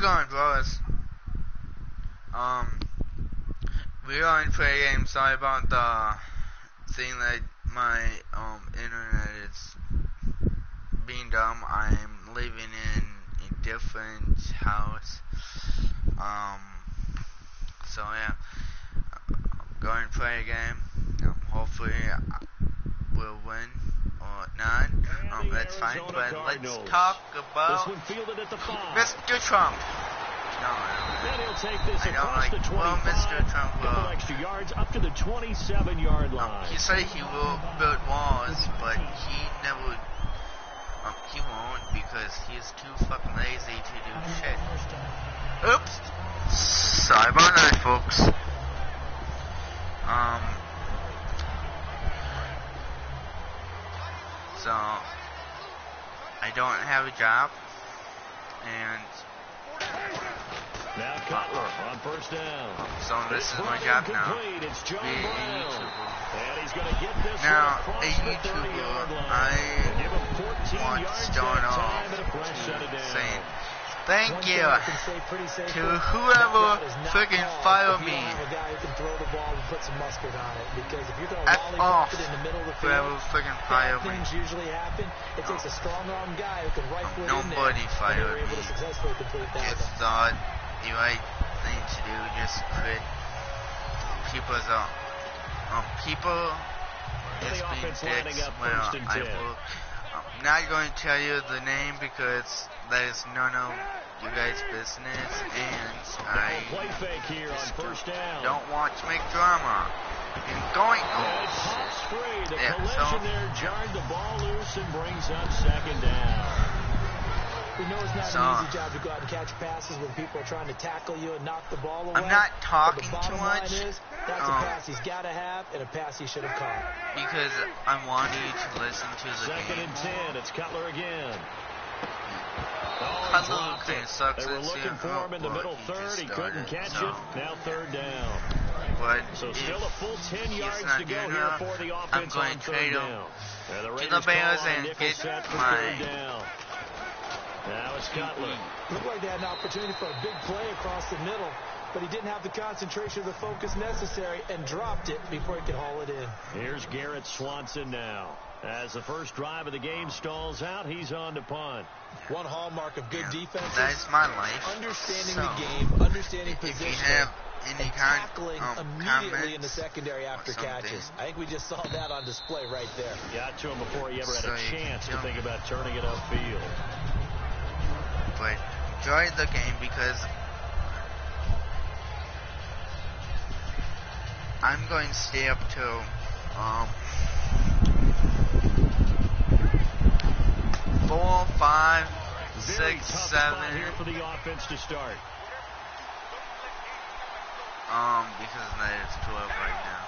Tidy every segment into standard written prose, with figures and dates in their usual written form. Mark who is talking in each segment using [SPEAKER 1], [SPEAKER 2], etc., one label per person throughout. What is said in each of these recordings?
[SPEAKER 1] going, bros? We're going to play a game. Sorry about the thing that my internet is being dumb. I'm living in a different house. So yeah, I'm going to play a game. Hopefully we'll win or not. That's fine. But let's talk about Mr. Trump. No, I don't like, well, Mr. Trump will,
[SPEAKER 2] extra yards up to the 27-yard line.
[SPEAKER 1] He said he will build walls, but he never, he won't because he's too fucking lazy to do shit. Oops. Sorry about that, folks. So, I don't have a job, and
[SPEAKER 2] now Cutler on first down.
[SPEAKER 1] So this is my job now. Be a YouTuber. Now, a YouTuber, I want to start off saying thank you to whoever freaking follow me. F off whoever freaking follow me. Nobody followed me. Just thought the right thing to do, just quit. People is being dicks where I work. I'm not going to tell you the name because that is none of you guys' business, and I just don't want to make drama. And going on. Yeah, so
[SPEAKER 2] jarred the ball loose and brings up second down.
[SPEAKER 3] We know it's not an easy job to go out and catch passes when people are trying to tackle you and knock the ball away.
[SPEAKER 1] I'm not talking too much.
[SPEAKER 3] That's a pass he's got to have and a pass he should have caught.
[SPEAKER 1] Because I want you to listen to the
[SPEAKER 2] second
[SPEAKER 1] game.
[SPEAKER 2] and 10. It's Cutler again.
[SPEAKER 1] Cutler sucks.
[SPEAKER 2] They were looking for him in the middle third. He couldn't catch it. Now third down.
[SPEAKER 1] But
[SPEAKER 2] so still a full 10 yards to go here for the offense.
[SPEAKER 1] I'm going to trade him to the Bears and get my.
[SPEAKER 2] Now it's Cutler.
[SPEAKER 3] Looked like they had an opportunity for a big play across the middle, but he didn't have the concentration or the focus necessary and dropped it before he could haul it in.
[SPEAKER 2] Here's Garrett Swanson now. As the first drive of the game stalls out, he's on to punt.
[SPEAKER 3] One hallmark of good defense.
[SPEAKER 1] That's my life.
[SPEAKER 3] Understanding the game, understanding position.
[SPEAKER 1] If you have any kind
[SPEAKER 3] immediately in the secondary after catches. I think we just saw that on display right there.
[SPEAKER 2] Got to him before he ever had a chance to think about turning it upfield.
[SPEAKER 1] But enjoy the game because I'm going to stay up till 4, 5, 6, 7
[SPEAKER 2] here for the offense to start.
[SPEAKER 1] Because it's 12 right now.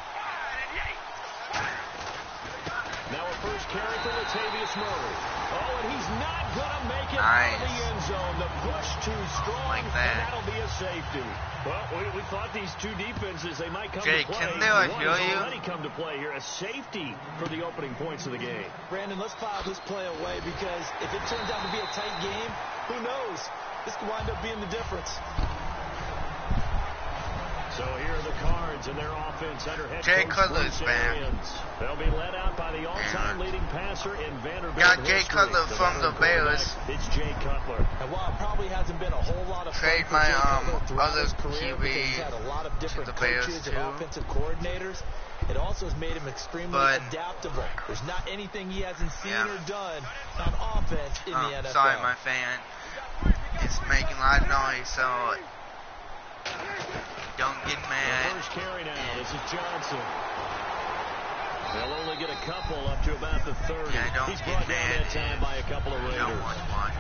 [SPEAKER 2] Now a first carry for Latavius Murray. Oh, and he's not going to make it out of the end zone. The push too strong,
[SPEAKER 1] like that.
[SPEAKER 2] And that'll be a safety. Well, we thought these two defenses, they might come to play.
[SPEAKER 1] Can they hear you?
[SPEAKER 2] Already come to play here. A safety for the opening points of the game.
[SPEAKER 3] Brandon, let's file this play away because if it turns out to be a tight game, who knows? This could wind up being the difference.
[SPEAKER 2] So here are the Cards and their offense under head
[SPEAKER 1] Jay
[SPEAKER 2] coach
[SPEAKER 1] Cutler's back.
[SPEAKER 2] They'll be led out by the all-time leading passer in Vanderbilt.
[SPEAKER 1] Got Jay Cutler from the Bears.
[SPEAKER 2] It's Jay Cutler.
[SPEAKER 3] And while it probably hasn't been a whole lot of
[SPEAKER 1] trade my other QB
[SPEAKER 3] he's had a lot of different coaches and offensive coordinators. It also has made him extremely adaptable. There's not anything he hasn't seen or done on offense in the NFL.
[SPEAKER 1] Sorry, my fan. It's making a lot of noise, so don't get mad.
[SPEAKER 2] The first carry now. This is Johnson. They'll only get a couple up to about the 30.
[SPEAKER 1] Yeah, don't
[SPEAKER 2] He's
[SPEAKER 1] get
[SPEAKER 2] brought
[SPEAKER 1] mad.
[SPEAKER 2] down that time by a couple of Raiders.
[SPEAKER 1] Don't want to watch.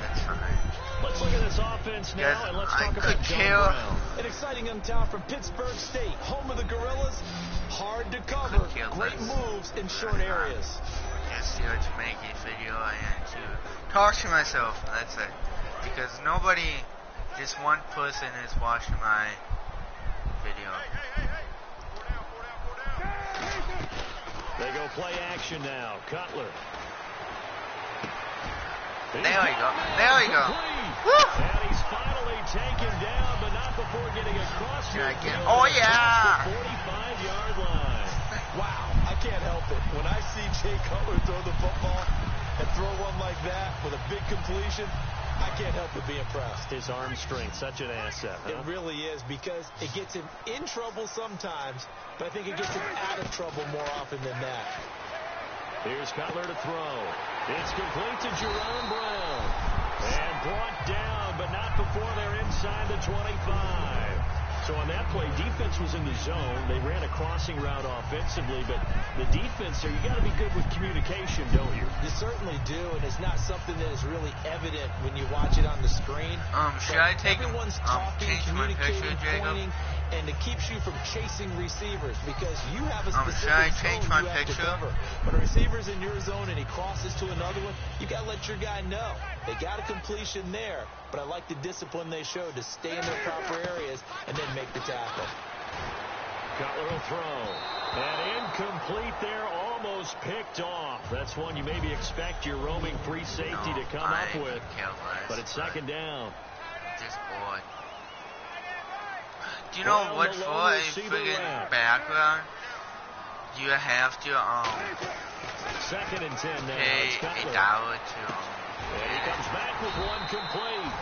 [SPEAKER 1] That's fine.
[SPEAKER 2] Let's look at this offense now, and let's talk about John Brown.
[SPEAKER 3] An exciting young talent from Pittsburgh State, home of the Gorillas. Hard to cover. Great moves in short areas.
[SPEAKER 1] Just here to make a video and to talk to myself. That's it. Because nobody, just one person is watching my video.
[SPEAKER 2] They go play action now. Cutler.
[SPEAKER 1] There we go. There we go. Woo! Can I get? Oh yeah!
[SPEAKER 2] 45-yard line.
[SPEAKER 3] Wow, I can't help it. When I see Jay Cutler throw the football and throw one like that with a big completion, I can't help but be impressed.
[SPEAKER 2] His arm strength, such an asset, huh?
[SPEAKER 3] It really is, because it gets him in trouble sometimes, but I think it gets him out of trouble more often than that.
[SPEAKER 2] Here's Cutler to throw. It's complete to Jerome Brown. And brought down, but not before they're inside the 25. So on that play, defense was in the zone. They ran a crossing route offensively, but the defense there, you got to be good with communication, don't you?
[SPEAKER 3] You certainly do, and it's not something that is really evident when you watch it on the screen.
[SPEAKER 1] Should I take
[SPEAKER 3] everyone's talking, communicating,
[SPEAKER 1] picture,
[SPEAKER 3] pointing, and it keeps you from chasing receivers because you have a
[SPEAKER 1] should I
[SPEAKER 3] specific
[SPEAKER 1] change
[SPEAKER 3] zone
[SPEAKER 1] my
[SPEAKER 3] you have to
[SPEAKER 1] picture?
[SPEAKER 3] cover. When a receiver's in your zone and he crosses to another one, you got to let your guy know. They got a completion there, but I like the discipline they showed to stay in their proper areas and then make the tackle.
[SPEAKER 2] Cutler will throw. And incomplete there, almost picked off. That's one you maybe expect your roaming free safety to come up with. But it's second down.
[SPEAKER 1] Just bored. Do you know what for a friggin' background? You have to
[SPEAKER 2] second and 10 now.
[SPEAKER 1] pay $1 to
[SPEAKER 2] and he comes back with one complete.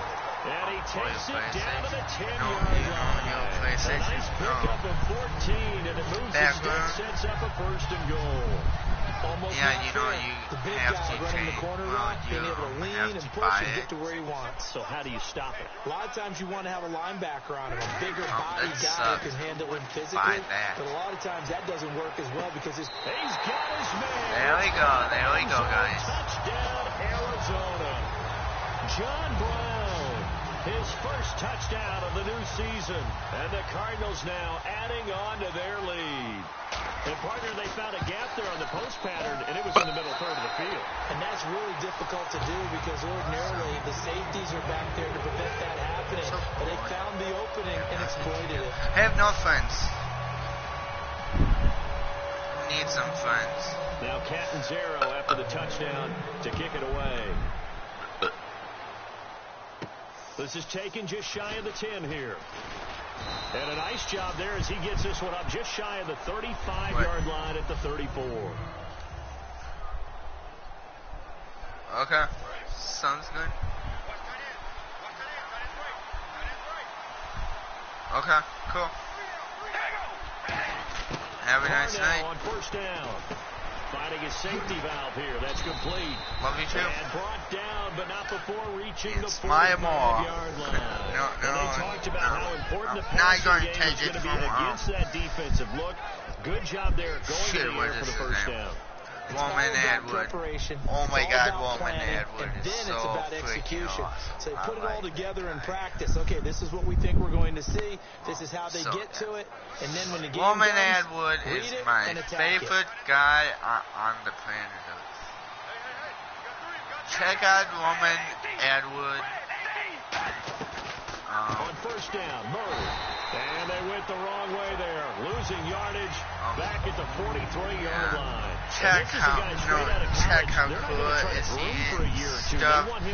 [SPEAKER 2] And he takes it down to the 10-yard line. A nice pickup of 14, and it moves the stick, sets up a first and goal.
[SPEAKER 3] Almost
[SPEAKER 1] yeah, you know, you have to
[SPEAKER 3] running the corner route, being able to lean and push and get to where he wants.
[SPEAKER 2] So how do you stop it?
[SPEAKER 3] A lot of times you want to have a linebacker on him, a bigger body guy who can handle him physically. But a lot of times that doesn't work as well because he's
[SPEAKER 2] got his man.
[SPEAKER 1] There we go, guys.
[SPEAKER 2] Touchdown, Arizona. John Brown, his first touchdown of the new season. And the Cardinals now adding on to their lead. And partner, they found a gap there on the post pattern, and it was in the middle third of the field.
[SPEAKER 3] And that's really difficult to do because ordinarily the safeties are back there to prevent that happening. But they found the opening and exploited it.
[SPEAKER 1] I have no friends. Need some friends.
[SPEAKER 2] Now Catanzaro after the touchdown to kick it away. This is taken just shy of the 10 here. And a nice job there as he gets this one up just shy of the 35-yard line at the 34.
[SPEAKER 1] Okay. Sounds good. Okay, cool. Have a nice night.
[SPEAKER 2] On first down. Finding his safety valve here. That's complete.
[SPEAKER 1] Love you too.
[SPEAKER 2] And brought down, but not before reaching the 45-yard line.
[SPEAKER 1] No,
[SPEAKER 2] they talked about how important the
[SPEAKER 1] passing
[SPEAKER 2] game is going to be against that defensive look. Good job there going to the air for the first down.
[SPEAKER 1] Woman Edward. Oh my God, Woman Edward
[SPEAKER 3] is so
[SPEAKER 1] it's about
[SPEAKER 3] execution.
[SPEAKER 1] Awesome.
[SPEAKER 3] So they put it all together in practice. Okay, this is what we think we're going to see. This is how they get to it. And then when the game
[SPEAKER 1] Woman
[SPEAKER 3] comes,
[SPEAKER 1] Edward is my favorite guy on the planet Earth. Check out Woman Edward.
[SPEAKER 2] On first down, Murray. And they went the wrong way there. Losing yardage back at the 43-yard line.
[SPEAKER 1] Check how cool is he and stuff, and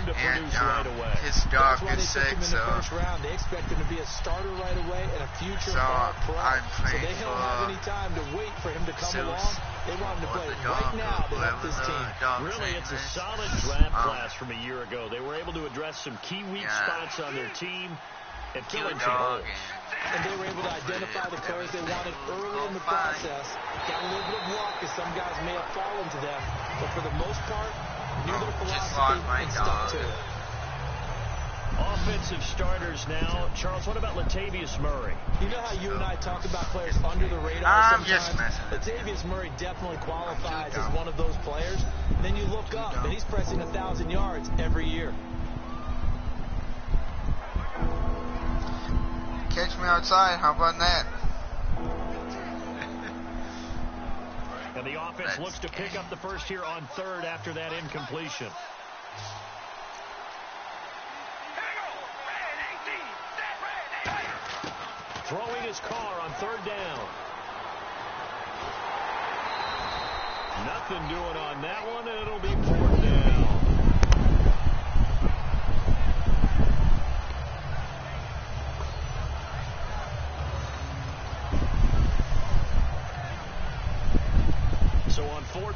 [SPEAKER 1] his dog is sick, so
[SPEAKER 3] they expect him to be a starter right away and a future pro. So they don't have any time to wait for him to come along. They want him to play right now to help this team.
[SPEAKER 2] Really, it's a solid draft class from a year ago. They were able to address some key weak spots on their team and fill in some holes.
[SPEAKER 3] And they were able to identify the players they wanted early in the process. Got a little bit of luck as some guys may have fallen to them. But for the most part, knew their philosophy and stuck to it.
[SPEAKER 2] Offensive starters now. Charles, what about Latavius Murray?
[SPEAKER 3] You know how you and I talk about players under the radar
[SPEAKER 1] I'm
[SPEAKER 3] sometimes?
[SPEAKER 1] Just messing.
[SPEAKER 3] Latavius Murray definitely qualifies as one of those players. And then you look up, and he's pressing 1,000 yards every year.
[SPEAKER 1] Catch me outside. How about that?
[SPEAKER 2] And the offense looks to pick up the first here on third after that incompletion. Throwing his car on third down. Nothing doing on that one, and it'll be fourth down.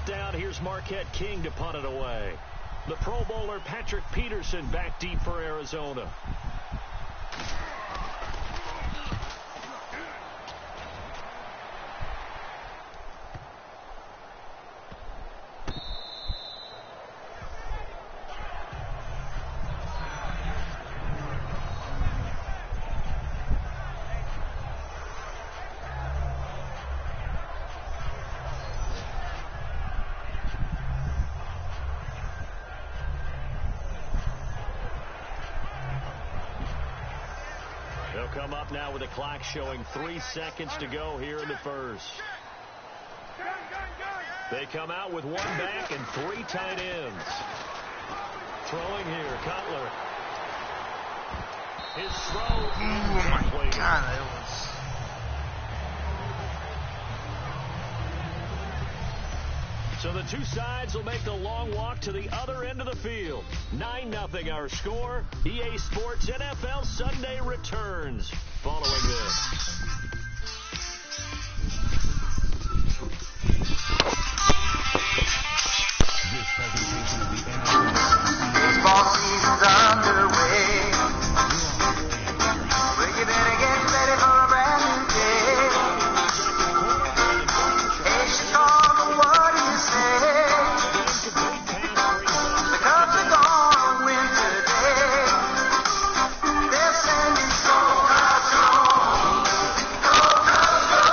[SPEAKER 2] down. Here's Marquette King to punt it away. The Pro Bowler Patrick Peterson back deep for Arizona. They'll come up now with the clock showing 3 seconds to go here in the first. They come out with 1 back and 3 tight ends. Throwing here, Cutler. His throw incomplete.
[SPEAKER 1] Oh my God, that was...
[SPEAKER 2] So the two sides will make the long walk to the other end of the field. 9-0 our score. EA Sports NFL Sunday returns following this.
[SPEAKER 4] This presentation of the NFL
[SPEAKER 5] baseball season's underway. Well, you better get ready for a brand new day. Hey, Chicago, what do you say? The Cubs are gonna win today. They're sending Go Cubs, go! Go Cubs, go!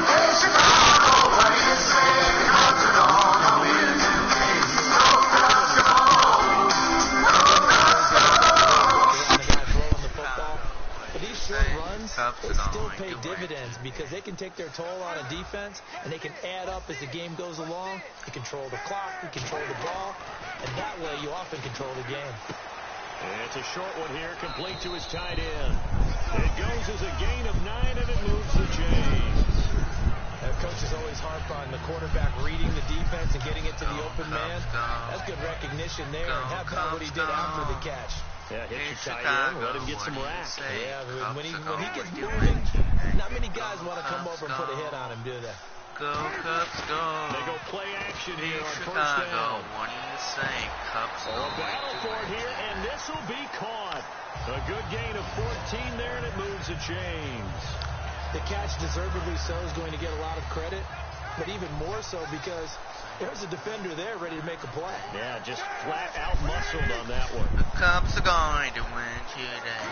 [SPEAKER 5] Hey, Chicago, what do you say? The Cubs are gonna win today. Go Cubs, go! Go Cubs, go!
[SPEAKER 3] The guy throwing the football. But these short runs, they still pay dividends because they can take their toll on a defense and they can add up as the game goes along. You control the clock, you control the ball, and that way you often control the game.
[SPEAKER 2] It's a short one here, complete to his tight end. It goes as a gain of 9, and it moves the chains.
[SPEAKER 3] Coaches always harp on the quarterback reading the defense and getting it to the open man. That's good recognition there. And how about what he did after the catch?
[SPEAKER 2] Yeah, hit your tight end, let him get some rack.
[SPEAKER 3] Yeah, when he gets moving, not many guys want to come over and put a hit on him, do they?
[SPEAKER 1] Go, Cubs, go.
[SPEAKER 2] They go play action here on first
[SPEAKER 1] Chicago,
[SPEAKER 2] down.
[SPEAKER 1] what do you say? Cubs
[SPEAKER 2] A battle for it here, and this will be caught. A good gain of 14 there, and it moves the chains.
[SPEAKER 3] The catch, deservedly so, is going to get a lot of credit, but even more so because there's a defender there ready to make a play.
[SPEAKER 2] Yeah, just flat out muscled on that one.
[SPEAKER 1] The Cubs are going to win today.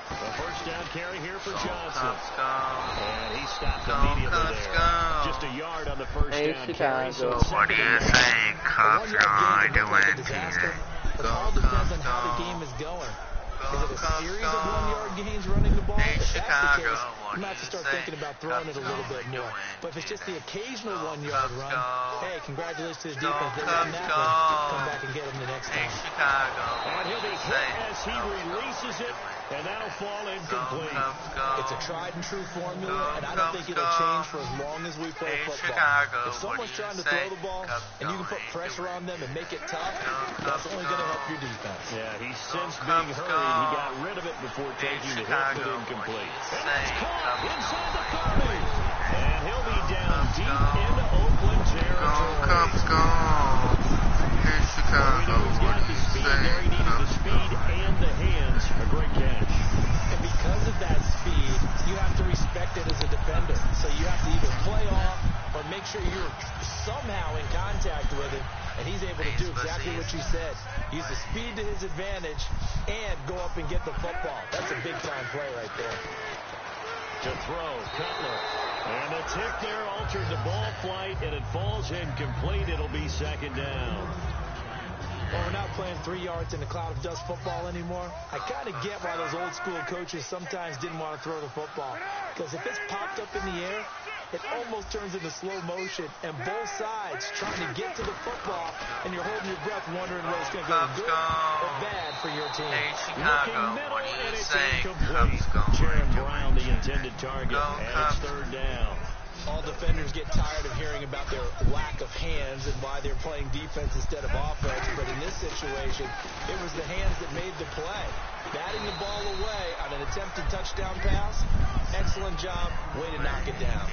[SPEAKER 2] A first down carry here for
[SPEAKER 1] Go,
[SPEAKER 2] Johnson.
[SPEAKER 1] Cubs, go.
[SPEAKER 2] And he stopped
[SPEAKER 1] Go,
[SPEAKER 2] immediately
[SPEAKER 1] Cubs,
[SPEAKER 2] there.
[SPEAKER 1] go.
[SPEAKER 2] Just a yard on the first
[SPEAKER 6] Hey,
[SPEAKER 2] down
[SPEAKER 6] Chicago.
[SPEAKER 2] carry. So
[SPEAKER 1] What do you say? Cubs are going to win today.
[SPEAKER 3] It
[SPEAKER 1] Go,
[SPEAKER 3] all depends
[SPEAKER 1] Cubs,
[SPEAKER 3] on how the
[SPEAKER 1] go.
[SPEAKER 3] game is going.
[SPEAKER 1] Go,
[SPEAKER 3] Is it a
[SPEAKER 1] Cubs,
[SPEAKER 3] series
[SPEAKER 1] go.
[SPEAKER 3] of 1-yard gains running the ball?
[SPEAKER 1] Hey,
[SPEAKER 3] If that's the
[SPEAKER 1] Chicago,
[SPEAKER 3] case,
[SPEAKER 1] what
[SPEAKER 3] you
[SPEAKER 1] do
[SPEAKER 3] might have to
[SPEAKER 1] you
[SPEAKER 3] start
[SPEAKER 1] say?
[SPEAKER 3] thinking about throwing it a little
[SPEAKER 1] Cubs
[SPEAKER 3] bit
[SPEAKER 1] going to
[SPEAKER 3] more.
[SPEAKER 1] win
[SPEAKER 3] But if it's just the
[SPEAKER 1] today.
[SPEAKER 3] occasional
[SPEAKER 1] Go,
[SPEAKER 3] 1-yard
[SPEAKER 1] Cubs,
[SPEAKER 3] run,
[SPEAKER 1] go.
[SPEAKER 3] hey, congratulations to the
[SPEAKER 1] Go,
[SPEAKER 3] defense. They
[SPEAKER 1] Cubs,
[SPEAKER 3] won that
[SPEAKER 1] go.
[SPEAKER 3] one. Come back and get them the next
[SPEAKER 1] Hey,
[SPEAKER 3] time.
[SPEAKER 1] Chicago, what
[SPEAKER 2] And
[SPEAKER 1] do
[SPEAKER 2] he'll be
[SPEAKER 1] you
[SPEAKER 2] hit
[SPEAKER 1] say?
[SPEAKER 2] as he releases it, and that'll fall
[SPEAKER 1] Go,
[SPEAKER 2] incomplete.
[SPEAKER 1] Cubs, go.
[SPEAKER 3] It's a tried and true formula,
[SPEAKER 1] Go,
[SPEAKER 3] and I don't think it'll
[SPEAKER 1] Cubs,
[SPEAKER 3] change
[SPEAKER 1] go.
[SPEAKER 3] for as long as we play
[SPEAKER 1] Hey,
[SPEAKER 3] football.
[SPEAKER 1] Chicago,
[SPEAKER 3] If
[SPEAKER 1] what
[SPEAKER 3] someone's
[SPEAKER 1] do you
[SPEAKER 3] trying to
[SPEAKER 1] say?
[SPEAKER 3] throw the ball
[SPEAKER 1] Cubs
[SPEAKER 3] and you can put
[SPEAKER 1] going
[SPEAKER 3] pressure
[SPEAKER 1] to
[SPEAKER 3] on them and make it tough,
[SPEAKER 1] Go,
[SPEAKER 3] that's
[SPEAKER 1] Cubs,
[SPEAKER 3] only going to
[SPEAKER 1] go.
[SPEAKER 3] help your defense.
[SPEAKER 2] Yeah, he's since
[SPEAKER 1] Go,
[SPEAKER 2] being
[SPEAKER 1] Cubs,
[SPEAKER 2] hurried. He
[SPEAKER 1] go.
[SPEAKER 2] got rid of it before
[SPEAKER 1] Hey,
[SPEAKER 2] taking the hit,
[SPEAKER 1] Chicago,
[SPEAKER 2] but
[SPEAKER 1] what do
[SPEAKER 2] incomplete.
[SPEAKER 1] you
[SPEAKER 2] And
[SPEAKER 1] say?
[SPEAKER 2] it's caught
[SPEAKER 1] Cubs
[SPEAKER 2] inside the
[SPEAKER 1] going
[SPEAKER 2] 30. And he'll be down
[SPEAKER 1] Cubs,
[SPEAKER 2] deep
[SPEAKER 1] go.
[SPEAKER 2] into Oakland
[SPEAKER 1] Go,
[SPEAKER 2] territory.
[SPEAKER 1] Cubs, go. Hey,
[SPEAKER 2] Well, we
[SPEAKER 1] Chicago,
[SPEAKER 2] know he's
[SPEAKER 1] what
[SPEAKER 2] got
[SPEAKER 1] do
[SPEAKER 2] the
[SPEAKER 1] you
[SPEAKER 2] speed
[SPEAKER 1] say?
[SPEAKER 2] there. He needed the
[SPEAKER 1] Cubs
[SPEAKER 2] speed
[SPEAKER 1] going
[SPEAKER 2] and the hands. A great catch.
[SPEAKER 3] And because of that speed, you have to respect it as a defender. So you have to either play off or make sure you're somehow in contact with him, and he's able to do exactly what you said. Use the speed to his advantage and go up and get the football. That's a big-time play right there.
[SPEAKER 2] To throw, Cutler. And the tip there altered the ball flight, and it falls incomplete. It'll be second down.
[SPEAKER 3] Well, we're not playing 3 yards in a cloud of dust football anymore. I kind of get why those old-school coaches sometimes didn't want to throw the football. Because if it's popped up in the air, it almost turns into slow motion, and both sides trying to get to the football, and you're holding your breath wondering whether it's going to go good or bad for your team.
[SPEAKER 1] Hey,
[SPEAKER 2] Looking
[SPEAKER 1] Chicago,
[SPEAKER 2] middle,
[SPEAKER 1] what do
[SPEAKER 2] and
[SPEAKER 1] you
[SPEAKER 2] it's
[SPEAKER 1] say?
[SPEAKER 2] incomplete.
[SPEAKER 1] Cubs
[SPEAKER 2] Jaron
[SPEAKER 1] going to
[SPEAKER 2] Brown,
[SPEAKER 1] win
[SPEAKER 2] the intended target,
[SPEAKER 1] Go,
[SPEAKER 2] and it's
[SPEAKER 1] Cubs.
[SPEAKER 2] third down.
[SPEAKER 3] All defenders get tired of hearing about their lack of hands and why they're playing defense instead of offense. But in this situation, it was the hands that made the play. Batting the ball away on an attempted touchdown pass, excellent job, way to knock it down.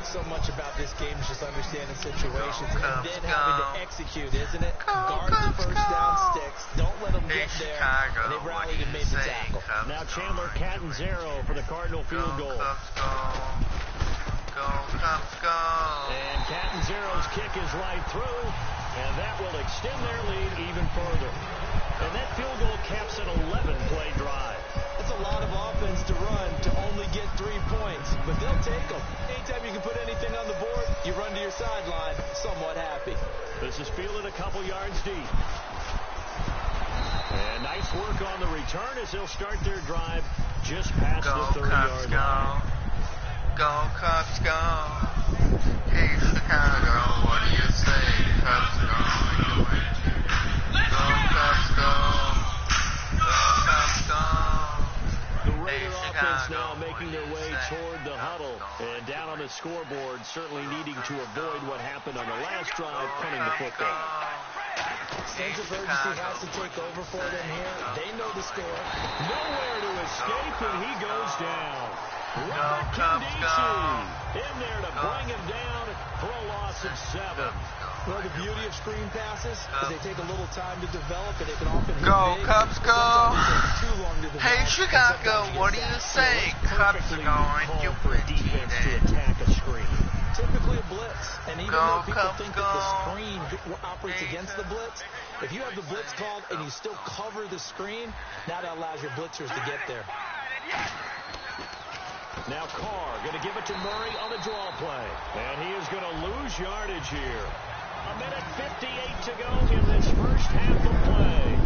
[SPEAKER 3] so much about this game is just understanding situations and then having to execute, isn't it? Guard the first down sticks. Don't let them get there. And they've rallied and made the tackle.
[SPEAKER 2] Now Chandler Catanzaro for the Cardinal field goal.
[SPEAKER 1] Go, Cubs, go.
[SPEAKER 2] And Catanzaro's kick is right through, and that will extend their lead even further. And that field goal caps an 11-play drive.
[SPEAKER 3] That's a lot of offense to run to only get 3 points, but they'll take them. Anytime you can put anything on the board, you run to your sideline somewhat happy.
[SPEAKER 2] This is fielded a couple yards deep. And nice work on the return as they'll start their drive just past the 30-yard line.
[SPEAKER 1] Go, Cubs, go. Hey, Chicago, what do you say? Cubs going to win. Go, Cubs, go. Go, Cubs, go.
[SPEAKER 2] The Raider offense now making their way toward the huddle. And down on the scoreboard, certainly needing to avoid what happened on the last drive, punting the football.
[SPEAKER 3] Sense of urgency has to take over for them here. They know the score.
[SPEAKER 2] Nowhere to escape, and he goes down. Robert Kindici in there to bring him down for a loss of 7.
[SPEAKER 3] Well, the beauty of screen passes is they take a little time to develop, and they can often hit
[SPEAKER 1] go,
[SPEAKER 3] big.
[SPEAKER 1] Cubs, go.
[SPEAKER 3] Too long to develop.
[SPEAKER 1] Hey, Chicago, what do you say? Cubs are going to win
[SPEAKER 2] defense to attack a screen.
[SPEAKER 3] Typically a blitz, and even though people
[SPEAKER 1] Cubs,
[SPEAKER 3] think that the screen operates against the blitz, if you have the blitz called and you still cover the screen, now that allows your blitzers to get there.
[SPEAKER 2] Now Carr going to give it to Murray on the draw play. And he is going to lose yardage here. 1:58 to go in this first half of play.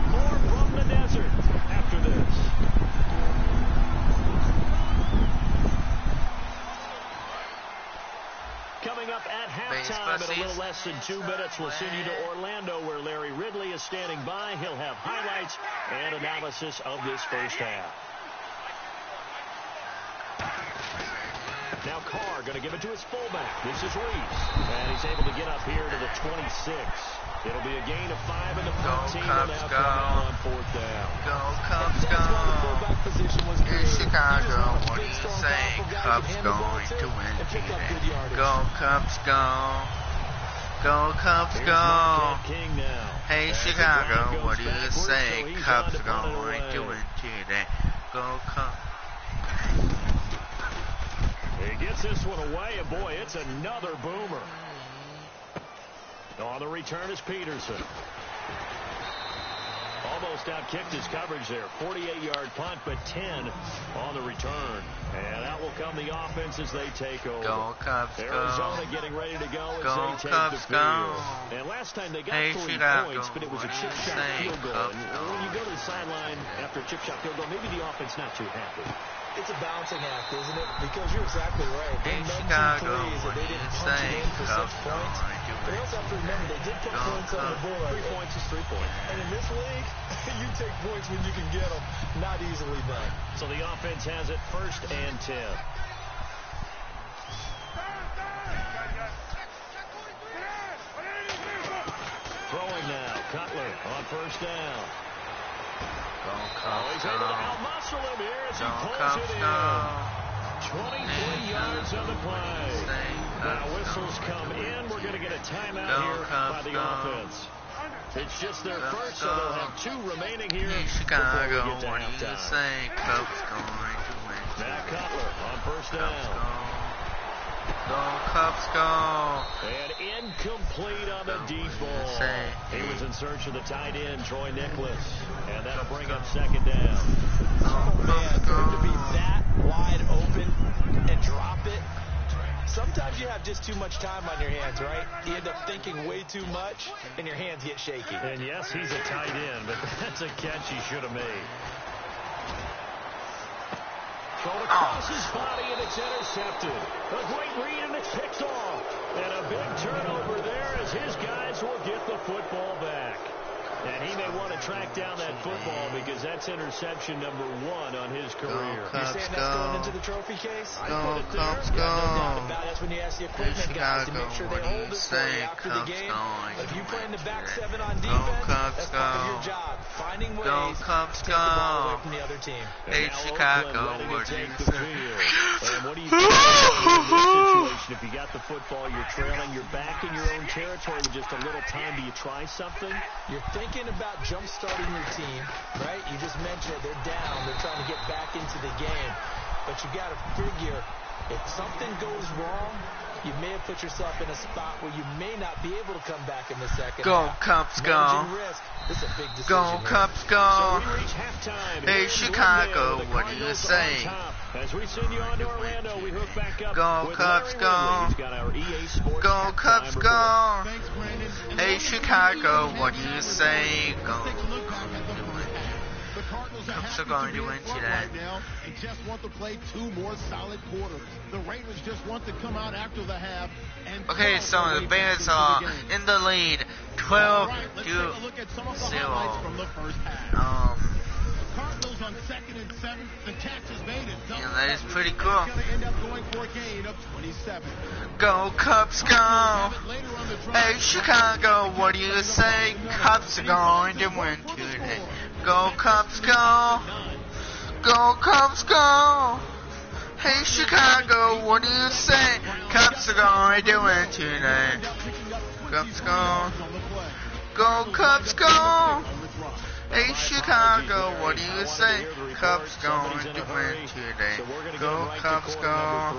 [SPEAKER 2] More from the desert after this. Coming up at halftime in a little less than 2 minutes, we'll send you to Orlando where Larry Ridley is standing by. He'll have highlights and analysis of this first half. Now Carr going to give it to his fullback. This is Reese. And he's able to get up here to the 26. It'll be a gain of 5 in the front team. Will now come out on 4th down.
[SPEAKER 1] Go, Cubs, go. Hey, Chicago, what do you say? Cubs going to win today. Go, Cubs, go. Go, Cubs, go. Hey, Chicago, what do you say? Cubs going to win today. Go, Cubs.
[SPEAKER 2] He gets this one away, and boy, it's another boomer. On the return is Peterson. Almost outkicked his coverage there. 48-yard punt, but 10 on the return. And out will come the offense as they take over.
[SPEAKER 1] Go, Cubs, go.
[SPEAKER 2] Arizona getting ready to go as
[SPEAKER 1] go,
[SPEAKER 2] they take
[SPEAKER 1] Cubs,
[SPEAKER 2] the field.
[SPEAKER 1] go.
[SPEAKER 2] And last time they got
[SPEAKER 1] hey,
[SPEAKER 2] 3 points, but it was a chip shot field goal. And when you go to the sideline after a chip shot field goal, maybe the offense not too happy.
[SPEAKER 3] It's a balancing act, isn't it? Because you're exactly right. They
[SPEAKER 1] Chicago,
[SPEAKER 3] threes and they didn't punch it in for 6 points. But you also have to remember, they did put points on the board.
[SPEAKER 2] 3 points is 3 points.
[SPEAKER 3] And in this league, you take points when you can get them. Not easily done.
[SPEAKER 2] So the offense has it 1st and 10. Throwing now. Cutler on 1st down. He's able to out-muscle him here as he pulls it in. 23 yards on the play. Now whistles come in. We're going to get a timeout here by the offense. It's just their first, so they'll have 2 remaining here
[SPEAKER 1] Chicago,
[SPEAKER 2] before we get to
[SPEAKER 1] what do you say? Cubs going to win.
[SPEAKER 2] Now Cutler on 1st down.
[SPEAKER 1] Go, Cubs, go.
[SPEAKER 2] And incomplete on the deep ball. He was in search of the tight end, Troy Nicholas. And that'll bring up 2nd down.
[SPEAKER 3] Oh, man, for him to be that wide open and drop it. Sometimes you have just too much time on your hands, right? You end up thinking way too much, and your hands get shaky.
[SPEAKER 2] And yes, he's a tight end, but that's a catch he should have made. Thrown across his body, and it's intercepted. A great read, and it's picked off. And a big turnover there as his guys will get the football back. And he may want to track down that football because that's interception number 1 on his career.
[SPEAKER 3] You're saying that's going into the trophy case?
[SPEAKER 1] Go, Cubs, go.
[SPEAKER 3] No doubt about it. That's when you ask the equipment guys to make sure they hold it for you after the game. But if you play in the back 7 on defense, that's part of your job. finding ways
[SPEAKER 1] Go Cubs,
[SPEAKER 3] to take the ball away
[SPEAKER 1] go.
[SPEAKER 3] from the other team.
[SPEAKER 1] Hey, Chicago, what do you say?
[SPEAKER 2] And what do you think in this situation? If you got the football, you're trailing, you're back in your own territory with just a little time. Do you try something?
[SPEAKER 3] You're thinking about jump-starting your team, right? You just mentioned it. They're down. They're trying to get back into the game. But you got to figure, if something goes wrong, you may have put yourself in a spot where you may not be able to come back in the second
[SPEAKER 1] Go
[SPEAKER 3] half.
[SPEAKER 1] Cubs, go.
[SPEAKER 3] Managing risk. This is a big decision
[SPEAKER 1] Go
[SPEAKER 3] here.
[SPEAKER 1] Cubs,
[SPEAKER 2] So
[SPEAKER 1] go.
[SPEAKER 2] we reach halftime.
[SPEAKER 1] Hey,
[SPEAKER 2] Here in
[SPEAKER 1] Chicago,
[SPEAKER 2] Glendale, the
[SPEAKER 1] what do you
[SPEAKER 2] Cardinals
[SPEAKER 1] say?
[SPEAKER 2] on top. As we send you on to Orlando, we hook back up
[SPEAKER 1] Go
[SPEAKER 2] with
[SPEAKER 1] Cubs,
[SPEAKER 2] Larry
[SPEAKER 1] go.
[SPEAKER 2] Ridley. He's got our EA Sports
[SPEAKER 1] Go
[SPEAKER 2] halftime
[SPEAKER 1] Cubs,
[SPEAKER 2] report.
[SPEAKER 1] go.
[SPEAKER 6] Thanks, Brandon. And
[SPEAKER 1] Hey,
[SPEAKER 6] let's
[SPEAKER 1] Chicago,
[SPEAKER 6] take
[SPEAKER 1] what do you say? Go.
[SPEAKER 6] Let's take a look back at the first half. The Cardinals are
[SPEAKER 1] Cubs
[SPEAKER 6] happy
[SPEAKER 1] are going
[SPEAKER 6] to be
[SPEAKER 1] to
[SPEAKER 6] in
[SPEAKER 1] win
[SPEAKER 6] front
[SPEAKER 1] today.
[SPEAKER 6] right now and just want to play 2 more solid quarters. The Raiders just want to come out after the half and
[SPEAKER 1] Okay, so the Bears are in the lead, 12
[SPEAKER 6] Let's take a look at some of the highlights from the first half.
[SPEAKER 1] 0.
[SPEAKER 6] Cardinals on 2nd and 7. The catch is made.
[SPEAKER 1] Yeah, that is pretty cool.
[SPEAKER 6] It's going to end up going for a gain of 27.
[SPEAKER 1] Go Cubs, go.
[SPEAKER 6] Later on the drive,
[SPEAKER 1] Hey, Chicago, what do you say? Cubs are going to win today. Go Cubs, go. Go Cubs, go. Hey, Chicago, what do you say? Cubs are going to win today. Cubs, go. Go Cubs, go. Hey, Chicago, what do you say? Cubs going to win today. Go Cubs, go.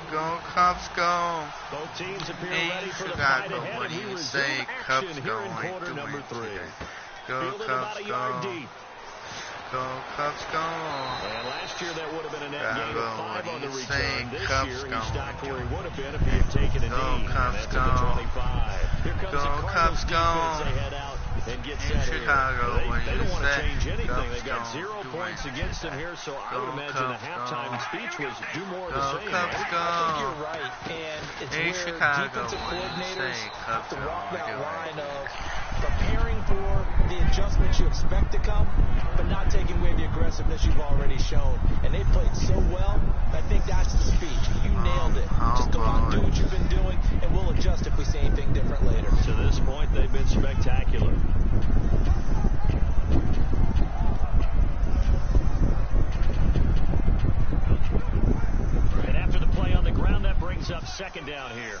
[SPEAKER 1] Go Cubs, go.
[SPEAKER 2] Both teams appear
[SPEAKER 1] Hey,
[SPEAKER 2] ready for the
[SPEAKER 1] Chicago,
[SPEAKER 2] fight ahead,
[SPEAKER 1] what
[SPEAKER 2] and
[SPEAKER 1] do
[SPEAKER 2] we
[SPEAKER 1] you
[SPEAKER 2] resume
[SPEAKER 1] say?
[SPEAKER 2] action
[SPEAKER 1] Cubs
[SPEAKER 2] here in
[SPEAKER 1] going
[SPEAKER 2] quarter
[SPEAKER 1] to
[SPEAKER 2] number
[SPEAKER 1] win
[SPEAKER 2] 3.
[SPEAKER 1] today. Go
[SPEAKER 2] Fielded about
[SPEAKER 1] Cubs,
[SPEAKER 2] a yard
[SPEAKER 1] go.
[SPEAKER 2] deep.
[SPEAKER 1] Go Cubs, go.
[SPEAKER 2] And last year that would have been a net gain of 5 on the
[SPEAKER 1] what do you
[SPEAKER 2] return.
[SPEAKER 1] say?
[SPEAKER 2] This
[SPEAKER 1] Cubs
[SPEAKER 2] year
[SPEAKER 1] going
[SPEAKER 2] he stopped
[SPEAKER 1] to
[SPEAKER 2] where he
[SPEAKER 1] win.
[SPEAKER 2] would have been if he had taken a
[SPEAKER 1] Go
[SPEAKER 2] knee.
[SPEAKER 1] Cubs,
[SPEAKER 2] And that's
[SPEAKER 1] go.
[SPEAKER 2] at the 25. Here comes
[SPEAKER 1] Go
[SPEAKER 2] the Cardinals
[SPEAKER 1] Cubs, go.
[SPEAKER 2] defense. They head out and get
[SPEAKER 1] In
[SPEAKER 2] set
[SPEAKER 1] Chicago,
[SPEAKER 2] here.
[SPEAKER 1] what do
[SPEAKER 2] They
[SPEAKER 1] you
[SPEAKER 2] don't want to
[SPEAKER 1] say?
[SPEAKER 2] change anything.
[SPEAKER 1] Cubs
[SPEAKER 2] They've got
[SPEAKER 1] going
[SPEAKER 2] 0
[SPEAKER 1] to
[SPEAKER 2] points
[SPEAKER 1] win
[SPEAKER 2] against them
[SPEAKER 1] today.
[SPEAKER 2] here, so I
[SPEAKER 1] Go
[SPEAKER 2] would imagine the
[SPEAKER 1] Cubs,
[SPEAKER 2] halftime
[SPEAKER 1] go.
[SPEAKER 2] speech was do more of
[SPEAKER 1] Go
[SPEAKER 2] the same.
[SPEAKER 1] Cubs,
[SPEAKER 2] right?
[SPEAKER 1] go.
[SPEAKER 3] I think you're right, and it's
[SPEAKER 1] Hey,
[SPEAKER 3] where
[SPEAKER 1] Chicago,
[SPEAKER 3] defensive
[SPEAKER 1] what do you
[SPEAKER 3] coordinators
[SPEAKER 1] say?
[SPEAKER 3] have to
[SPEAKER 1] Cubs
[SPEAKER 3] walk
[SPEAKER 1] going
[SPEAKER 3] that
[SPEAKER 1] to win
[SPEAKER 3] line of
[SPEAKER 1] today.
[SPEAKER 3] preparing for the adjustments you expect to come, but not taking away the aggressiveness you've already shown. And they played so well, I think that's the speech. You nailed it. Just go out and do what you've been doing, and we'll adjust if we see anything different later.
[SPEAKER 2] To this point, they've been spectacular. And after the play on the ground, that brings up 2nd down here.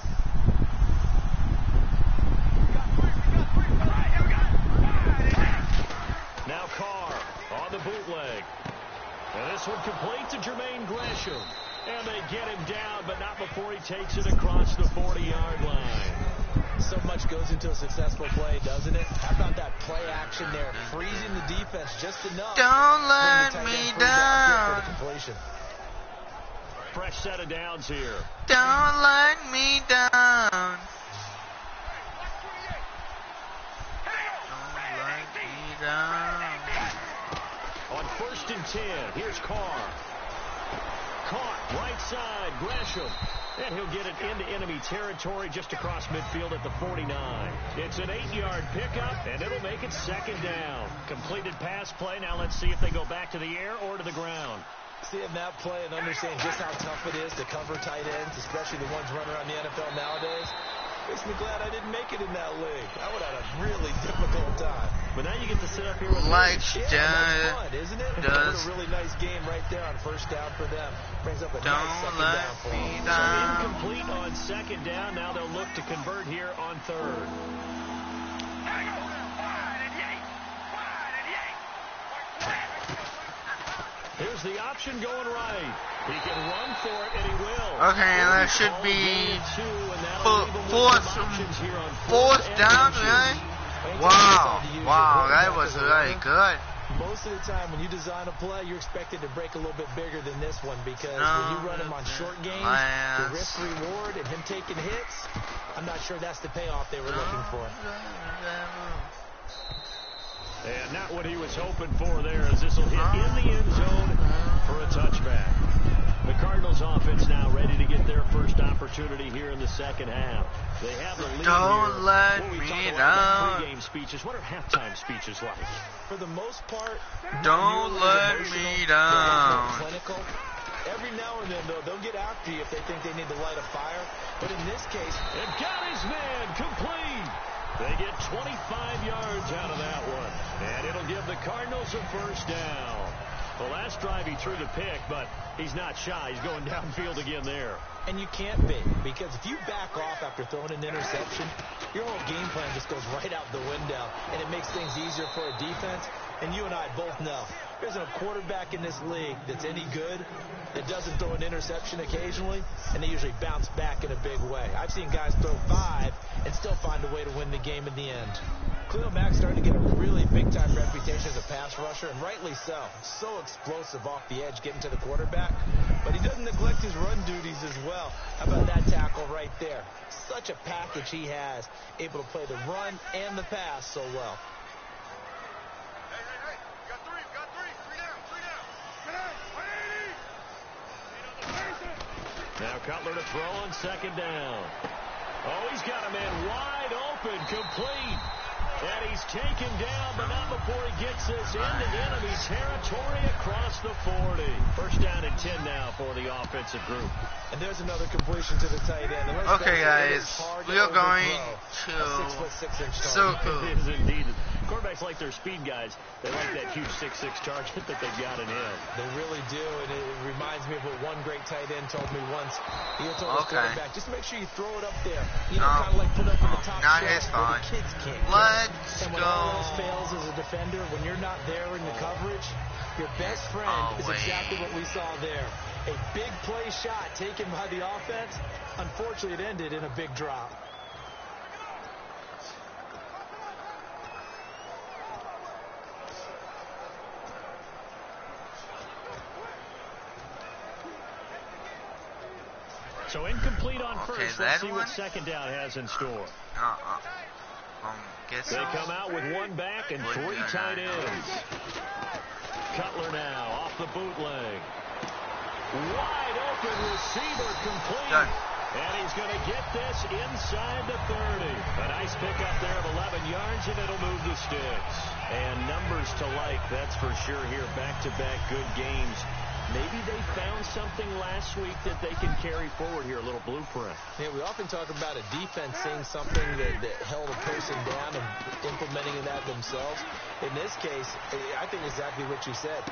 [SPEAKER 2] Now Carr on the bootleg. And this one complete to Jermaine Gresham. And they get him down, but not before he takes it across the 40-yard line.
[SPEAKER 3] So much goes into a successful play, doesn't it? How about that play action there, freezing the defense just enough.
[SPEAKER 1] Don't let
[SPEAKER 3] Bring the tight
[SPEAKER 1] me
[SPEAKER 3] end free downfield for the
[SPEAKER 1] down.
[SPEAKER 3] completion.
[SPEAKER 2] Fresh set of downs here.
[SPEAKER 1] Don't let me down. Don't let me down.
[SPEAKER 2] On 1st and 10, here's Carr. Caught right side, Gresham. And he'll get it into enemy territory just across midfield at the 49. It's an 8-yard pickup, and it'll make it 2nd down. Completed pass play. Now let's see if they go back to the air or to the ground.
[SPEAKER 3] Seeing that play and understand just how tough it is to cover tight ends, especially the ones running around the NFL nowadays, makes me glad I didn't make it in that league. I would have had a really difficult time.
[SPEAKER 2] But now you get to sit up here with
[SPEAKER 1] Like
[SPEAKER 3] Yeah, that's fun, isn't it? What
[SPEAKER 1] does.
[SPEAKER 3] a really nice game right there on 1st down for them. Brings up a nice
[SPEAKER 1] Don't
[SPEAKER 3] 2nd
[SPEAKER 1] let
[SPEAKER 3] down for
[SPEAKER 1] me
[SPEAKER 3] them.
[SPEAKER 1] down.
[SPEAKER 2] incomplete on 2nd down. Now they'll look to convert here on 3rd. Here's the option going right. He can run for it, and he will.
[SPEAKER 1] Okay, that should be fourth down, right? Wow, that was really good.
[SPEAKER 3] Most of the time when you design a play, you're expected to break a little bit bigger than this one because
[SPEAKER 1] No,
[SPEAKER 3] when you run him on short games, the risk-reward and him taking hits, I'm not sure that's the payoff they were looking for.
[SPEAKER 2] And not what he was hoping for there, as this will hit in the end zone for a touchback. The Cardinals offense now ready to get their first opportunity here in the 2nd half. They have the lead
[SPEAKER 1] Don't
[SPEAKER 2] here.
[SPEAKER 1] let
[SPEAKER 2] When we
[SPEAKER 1] me
[SPEAKER 2] talk about
[SPEAKER 1] down.
[SPEAKER 2] pregame speeches, what are halftime speeches like?
[SPEAKER 3] For the most part,
[SPEAKER 1] Don't let me down.
[SPEAKER 3] clinical. Every now and then, though, they'll get after you if they think they need to light a fire. But in this case,
[SPEAKER 2] And got his man complete. They get 25 yards out of that one. And it'll give the Cardinals a first down. The last drive he threw the pick, but he's not shy. He's going downfield again there.
[SPEAKER 3] And you can't be, because if you back off after throwing an interception, your whole game plan just goes right out the window, and it makes things easier for a defense. And you and I both know there isn't a quarterback in this league that's any good that doesn't throw an interception occasionally, and they usually bounce back in a big way. I've seen guys throw 5 and still find a way to win the game in the end. Khalil Mack's starting to get a really big-time reputation as a pass rusher, and rightly so. So explosive off the edge getting to the quarterback, but he doesn't neglect his run duties as well. How about that tackle right there? Such a package he has, able to play the run and the pass so well.
[SPEAKER 2] Now Cutler to throw on second down. Oh, he's got a man wide open, complete. And he's taken down, but not before he gets this into enemy territory across the 40. First down and 10 now for the offensive group.
[SPEAKER 3] And there's another completion to the tight end.
[SPEAKER 1] Okay, guys, we are going to... So cool.
[SPEAKER 2] It is indeed. Quarterbacks like their speed guys. They like that huge 6'6" target that they've got in him.
[SPEAKER 3] They really do, and it reminds me of what one great tight end told me once. He told his quarterback, just make sure you throw it up there. You know, kind of like put it up on the top
[SPEAKER 1] not
[SPEAKER 3] shelf
[SPEAKER 1] his
[SPEAKER 3] where
[SPEAKER 1] fault.
[SPEAKER 3] the kids can't.
[SPEAKER 1] Let's
[SPEAKER 3] and when
[SPEAKER 1] go.
[SPEAKER 3] all else fails as a defender, when you're not there in the coverage, your best friend is exactly what we saw there. A big play shot taken by the offense. Unfortunately, it ended in a big drop.
[SPEAKER 2] So incomplete on first. Let's see what second down has in store. They come out with one back and 3 tight ends. Cutler now off the bootleg. Wide open receiver complete.
[SPEAKER 1] Done.
[SPEAKER 2] And he's going to get this inside the 30. A nice pickup there of 11 yards, and it'll move the sticks. And numbers to like, that's for sure here. Back-to-back good games. Maybe they found something last week that they can carry forward here, a little blueprint.
[SPEAKER 3] Yeah, we often talk about a defense seeing something that held a person down and implementing that themselves. In this case, I think exactly what you said.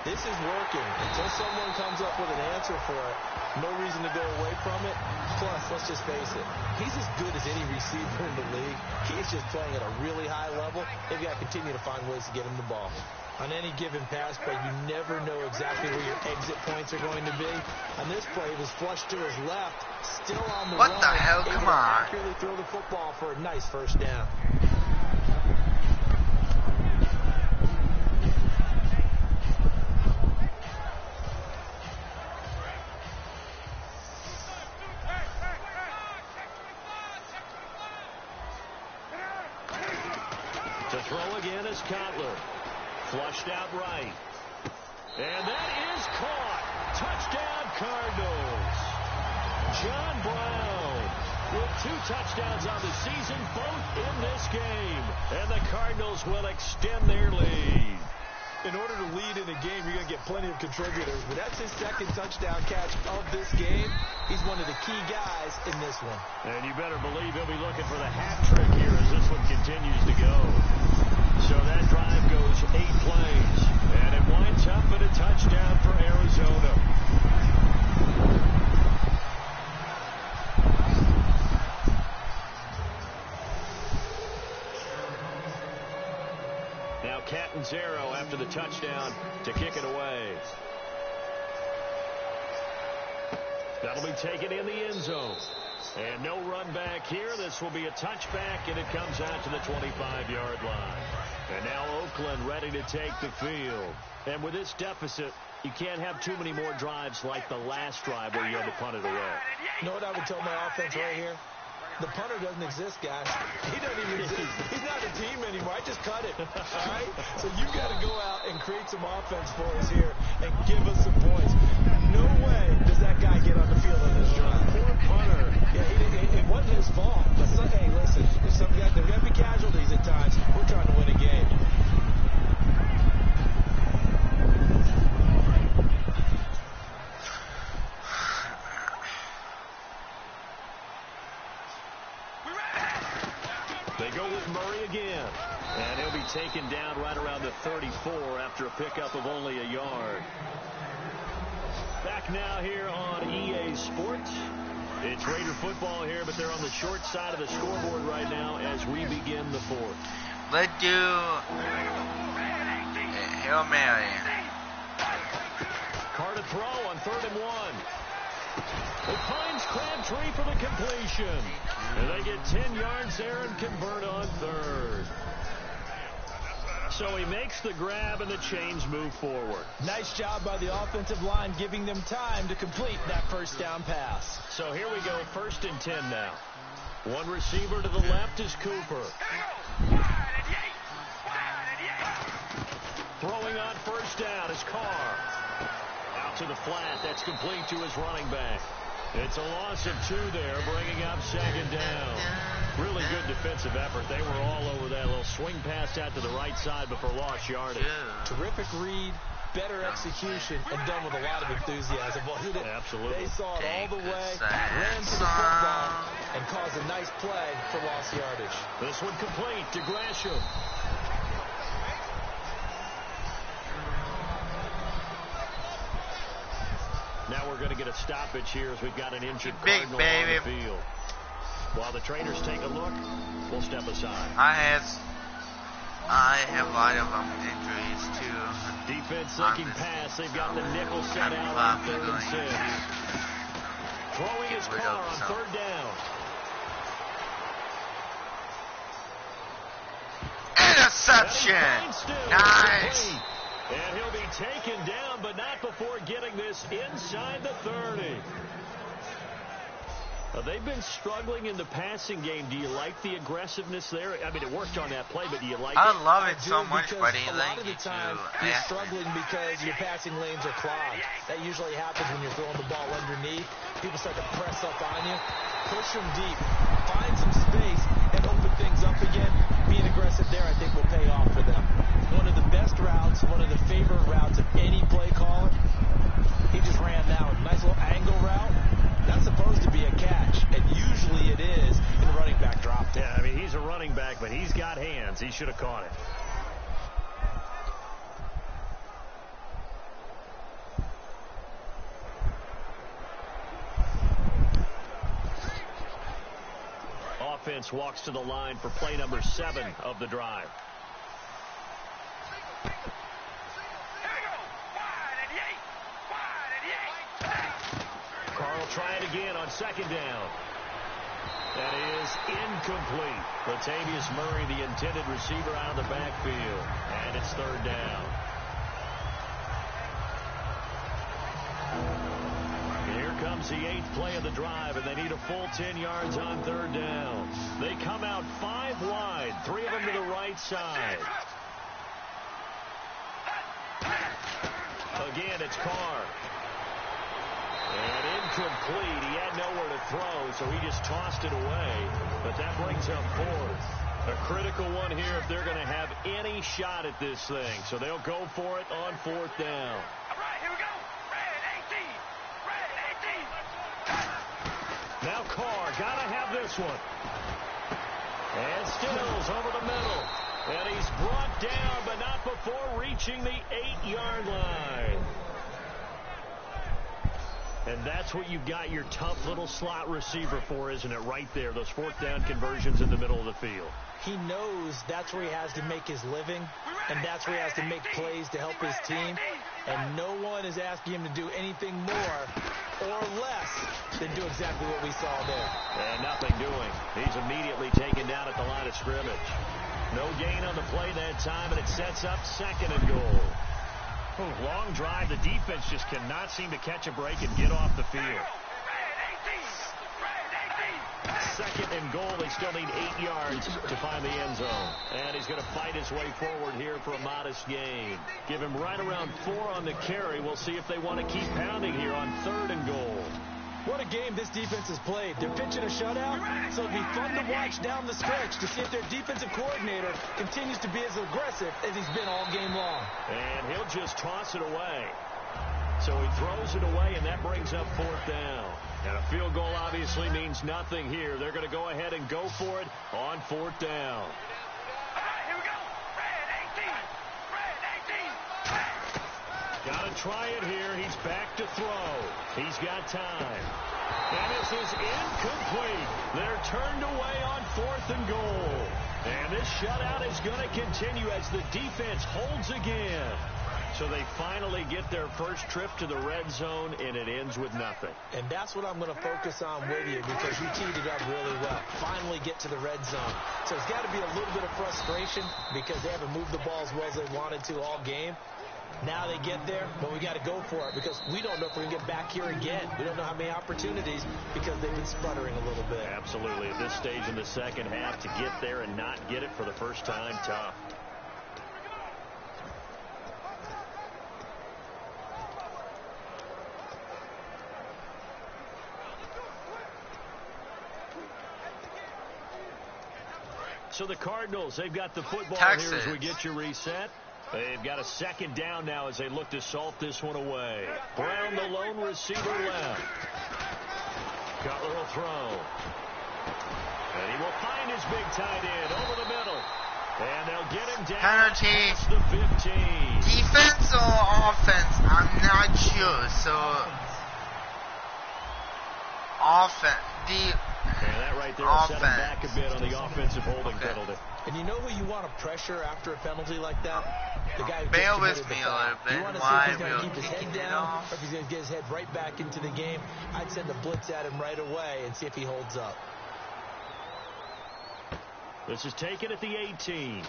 [SPEAKER 3] This is working. Until someone comes up with an answer for it, no reason to go away from it. Plus, let's just face it, he's as good as any receiver in the league. He's just playing at a really high level. They've got to continue to find ways to get him the ball. On any given pass play, you never know exactly where your exit points are going to be. On this play, he was flushed to his left, still on the run.
[SPEAKER 1] What the hell? Come on.
[SPEAKER 3] Accurately throw the football for a nice first down.
[SPEAKER 2] To throw again is Cutler. Flushed out right. And that is caught. Touchdown, Cardinals. John Brown with 2 touchdowns on the season, both in this game. And the Cardinals will extend their lead.
[SPEAKER 3] In order to lead in a game, you're going to get plenty of contributors. But that's his second touchdown catch of this game. He's one of the key guys in this one.
[SPEAKER 2] And you better believe he'll be looking for the hat trick here as this one continues to go. So that drive goes 8 plays. And it winds up at a touchdown for Arizona. Now Catanzaro after the touchdown to kick it away. That'll be taken in the end zone. And no run back here. This will be a touchback, and it comes out to the 25-yard line. And now Oakland ready to take the field. And with this deficit, you can't have too many more drives like the last drive where you had to punt it away.
[SPEAKER 3] You know what I would tell my offense right here? The punter doesn't exist, guys. He doesn't even exist. He's not a team anymore. I just cut it. All right? So you got to go out and create some offense for us here and give us some points. No way does that guy get on the field on this drive.
[SPEAKER 2] Poor punter.
[SPEAKER 3] Yeah, it wasn't his fault. But hey, listen, there are going to be casualties at times. We're trying to win a game.
[SPEAKER 2] They go taken down right around the 34 after a pickup of only a yard. Back now here on EA Sports. It's Raider football here, but they're on the short side of the scoreboard right now as we begin the fourth.
[SPEAKER 1] Let's do Hail Mary.
[SPEAKER 2] Carr to throw on 3rd and 1. It finds Crabtree for the completion. And they get 10 yards there and convert on 3rd. So he makes the grab and the chains move forward.
[SPEAKER 3] Nice job by the offensive line giving them time to complete that first down pass.
[SPEAKER 2] So here we go, 1st and 10 now. One receiver to the left is Cooper. Throwing on 1st down is Carr. Out to the flat, that's complete to his running back. It's a loss of 2 there, bringing up 2nd down. Really good defensive effort. They were all over that little swing pass out to the right side, but for lost yardage.
[SPEAKER 3] Terrific read, better execution, and done with a lot of enthusiasm, wasn't it?
[SPEAKER 2] Absolutely.
[SPEAKER 3] They saw it all the way, ran to the football, and caused a nice play for lost yardage.
[SPEAKER 2] This one complete to Gresham. Now we're going to get a stoppage here as we've got an injured Cardinal on the field. While the trainers take a look, we'll step aside.
[SPEAKER 1] I have a lot of injuries too.
[SPEAKER 2] Defense looking pass. They've got the nickel set out on 3rd and 6. Throwing his Carr on 3rd down.
[SPEAKER 1] Interception! Nice!
[SPEAKER 2] And he'll be taken down, but not before getting this inside the 30. They've been struggling in the passing game. Do you like the aggressiveness there? I mean, it worked on that play, but do you like it?
[SPEAKER 1] I love it so much, buddy.
[SPEAKER 3] A lot of the time, you're struggling because your passing lanes are clogged. That usually happens when you're throwing the ball underneath. People start to press up on you. Push them deep. Find some space and open things up again. Being aggressive there, I think, will pay off for them. One of the best routes, one of the favorite routes of any play caller. He just ran now a nice little angle route. That's supposed to be a catch, and usually it is in the running back drop.
[SPEAKER 2] Yeah, I mean, he's a running back, but he's got hands. He should have caught it. Offense walks to the line for play number 7 of the drive. Carl try it again on 2nd down. That is incomplete. Latavius Murray, the intended receiver, out of the backfield. And it's 3rd down. Here comes the 8th play of the drive, and they need a full 10 yards on 3rd down. They come out 5 wide, 3 of them to the right side. Again, it's Carr. And incomplete. He had nowhere to throw, so he just tossed it away. But that brings up 4th. A critical one here if they're going to have any shot at this thing. So they'll go for it on 4th down.
[SPEAKER 5] All right, here we go. Red 18.
[SPEAKER 2] Now Carr, got to have this one. And Stills over the middle. And he's brought down, but not before reaching the 8-yard line. And that's what you've got your tough little slot receiver for, isn't it? Right there, those 4th down conversions in the middle of the field.
[SPEAKER 3] He knows that's where he has to make his living, and that's where he has to make plays to help his team. And no one is asking him to do anything more or less than do exactly what we saw there.
[SPEAKER 2] And nothing doing. He's immediately taken down at the line of scrimmage. No gain on the play that time, and it sets up 2nd and goal. Long drive. The defense just cannot seem to catch a break and get off the field. 2nd and goal. They still need 8 yards to find the end zone. And he's going to fight his way forward here for a modest gain. Give him right around 4 on the carry. We'll see if they want to keep pounding here on 3rd and goal.
[SPEAKER 3] What a game this defense has played. They're pitching a shutout, so it'll be fun to watch down the stretch to see if their defensive coordinator continues to be as aggressive as he's been all game long.
[SPEAKER 2] And he'll just toss it away. So he throws it away, and that brings up 4th down. And a field goal obviously means nothing here. They're going to go ahead and go for it on 4th down.
[SPEAKER 5] All right, here we go. Red
[SPEAKER 2] Now to try it here. He's back to throw. He's got time. And this is incomplete. They're turned away on 4th and goal. And this shutout is going to continue as the defense holds again. So they finally get their first trip to the red zone, and it ends with nothing.
[SPEAKER 3] And that's what I'm going to focus on with you because you teed it up really well. Finally get to the red zone. So it's got to be a little bit of frustration because they haven't moved the ball as well as they wanted to all game. Now they get there, but we got to go for it because we don't know if we're going to get back here again. We don't know how many opportunities because they've been sputtering a little bit.
[SPEAKER 2] Absolutely. At this stage in the second half, to get there and not get it for the first time, tough. So the Cardinals, they've got the football
[SPEAKER 1] Texas.
[SPEAKER 2] here as we get you reset. They've got a second down now as they look to salt this one away. Brown, the lone receiver left. Cutler will throw. And he will find his big tight end over the middle. And they'll get him down
[SPEAKER 1] Penalty.
[SPEAKER 2] past the 15.
[SPEAKER 1] Defense or offense? I'm not sure. So, offense.
[SPEAKER 2] And that right there will set him back a bit on the offensive holding penalty.
[SPEAKER 3] And you know who you want to pressure after a penalty like that? The guy who
[SPEAKER 1] Bear
[SPEAKER 3] just
[SPEAKER 1] with
[SPEAKER 3] committed
[SPEAKER 1] me
[SPEAKER 3] the
[SPEAKER 1] a
[SPEAKER 3] foul.
[SPEAKER 1] little bit.
[SPEAKER 3] You want to see
[SPEAKER 1] Why
[SPEAKER 3] if he's going to
[SPEAKER 1] we're
[SPEAKER 3] keep his head
[SPEAKER 1] kicking it
[SPEAKER 3] down
[SPEAKER 1] off?
[SPEAKER 3] or if he's going to get his head right back into the game. I'd send a blitz at him right away and see if he holds up.
[SPEAKER 2] This is taken at the 18.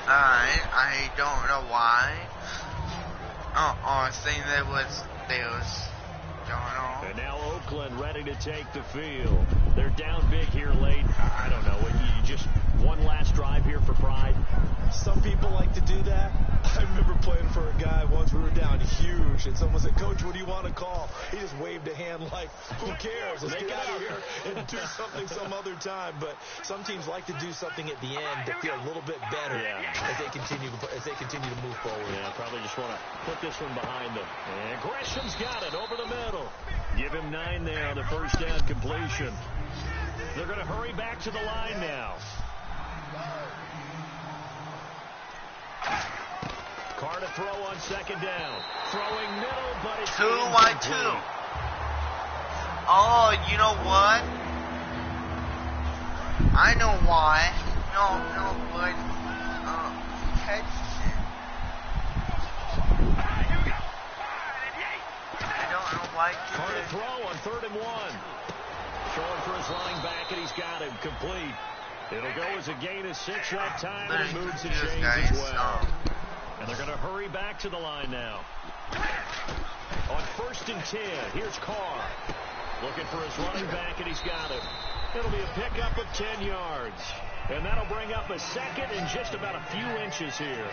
[SPEAKER 1] Alright, I don't know why. I think there was going on.
[SPEAKER 2] And now Oakland ready to take the field. They're down big here late. I don't know. You just one last drive here for pride.
[SPEAKER 3] Some people like to do that. I remember playing for a guy once. We were down huge, and someone said, "Coach, what do you want to call?" He just waved a hand like, "Who cares? Let's get out of here and do something some other time." But some teams like to do something at the end to feel a little bit better as they continue to move forward.
[SPEAKER 2] Yeah, probably just want to put this one behind them. And Gresham's got it over the middle. Give him 9 there on the first down completion. They're going to hurry back to the line now. Carr to throw on second down. Throwing middle, but it's
[SPEAKER 1] 2-1-2. Oh, you know what? I know why. No, but catch it. I don't know why.
[SPEAKER 2] Carr to throw on 3rd and 1. Throwing for his running back, and he's got him complete. It'll go as a gain of 6 that time, and he moves the chains as well. And they're going to hurry back to the line now. On 1st and 10, here's Carr. Looking for his running back, and he's got him. It'll be a pickup of 10 yards. And that'll bring up a second and just about a few inches here.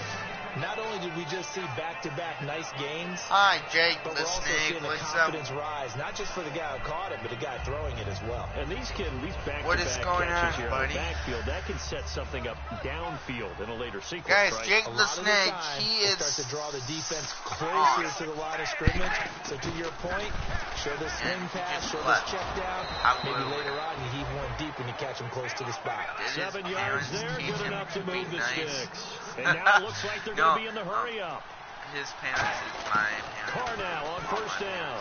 [SPEAKER 3] Not only did we just see back-to-back nice gains,
[SPEAKER 1] Hi, Jake
[SPEAKER 3] but
[SPEAKER 1] the
[SPEAKER 3] we're also
[SPEAKER 1] Snake.
[SPEAKER 3] seeing the
[SPEAKER 1] What's up?
[SPEAKER 3] confidence rise, not just for the guy who caught it, but the guy throwing it as well.
[SPEAKER 2] And these back-to-back
[SPEAKER 1] What is going
[SPEAKER 2] catches
[SPEAKER 1] on,
[SPEAKER 2] here
[SPEAKER 1] buddy?
[SPEAKER 2] in the backfield, that can set something up downfield in a later sequence,
[SPEAKER 1] Guys,
[SPEAKER 2] right?
[SPEAKER 1] Jake
[SPEAKER 3] A
[SPEAKER 1] the
[SPEAKER 3] lot of the
[SPEAKER 1] Snake,
[SPEAKER 3] time,
[SPEAKER 1] he
[SPEAKER 3] it
[SPEAKER 1] is...
[SPEAKER 3] starts to draw the defense closer to the line of scrimmage. So to your point, show this swing pass, show this check down. Maybe later on you heave one deep when you catch them close to the spot.
[SPEAKER 2] 7 yards there, good enough to move the sticks. And now it looks like they're
[SPEAKER 1] No,
[SPEAKER 2] going to be in the hurry-up.
[SPEAKER 1] His parents is my parents.
[SPEAKER 2] Carr now on 1st down.